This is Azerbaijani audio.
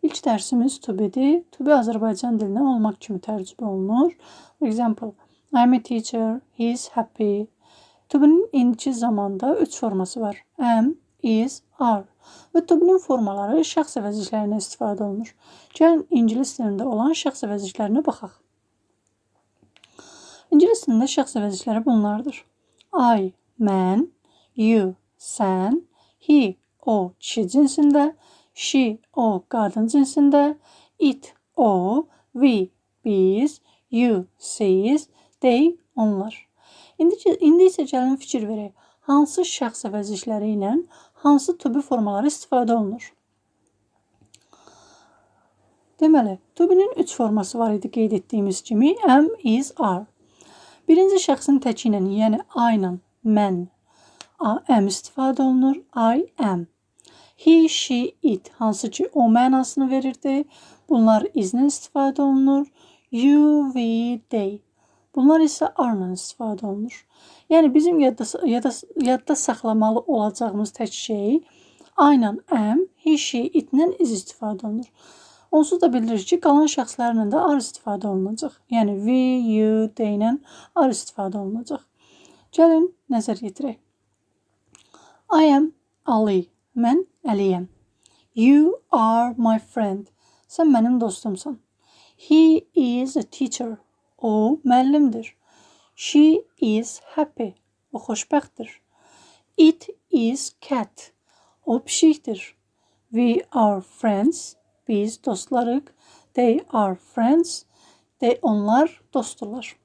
İlk dərsimiz to be-dir. To be Azərbaycan dilinə olmaq kimi tərcümə olunur. For example, I am a teacher, he is happy. To be'nin indiki zamanda 3 forması var. Am, is, are. Və to be'nin formaları şəxs əvəzliklərindən istifadə olunur. Gəlin ingilis dilində olan şəxs əvəzliklərinə baxaq. İngilis dilində şəxs əvəzlikləri bunlardır. I, mən, you, sən, he, o, kişi cinsində, she, o, qadın cinsində, it, o, we, biz, you, siz, they, onlar. İndi isə gəlin fikir verək. Hansı şəxs əvəzlikləri ilə hansı to be formaları istifadə olunur? Deməli, to be'nin 3 forması var idi qeyd etdiyimiz kimi. Am, is, are. Birinci şəxsin təki ilə, yəni I ilə, mən, am istifadə olunur. I am. He, she, it, hansı ki o mənasını verirdi. Bunlar izlə istifadə olunur. You, we, they. Bunlar isə are ilə istifadə olunur. Yəni bizim yadda saxlamalı olacağımız tək şey I ilə am, he, she, it ilə is istifadə olunur. Onsuz da bildirir ki, qalan şəxslərlə də are istifadə olunacaq. Yəni we, you, they ilə are istifadə olunacaq. Gəlin nəzər yetirək. I am Ali. Mən Əliyəm. You are my friend. Sən mənim dostumsan. He is a teacher. O müəllimdir. She is happy. O xoşbəxtdir. It is cat. O pişikdir. We are friends. Biz dostlarıq. They are friends. Onlar dostdurlar.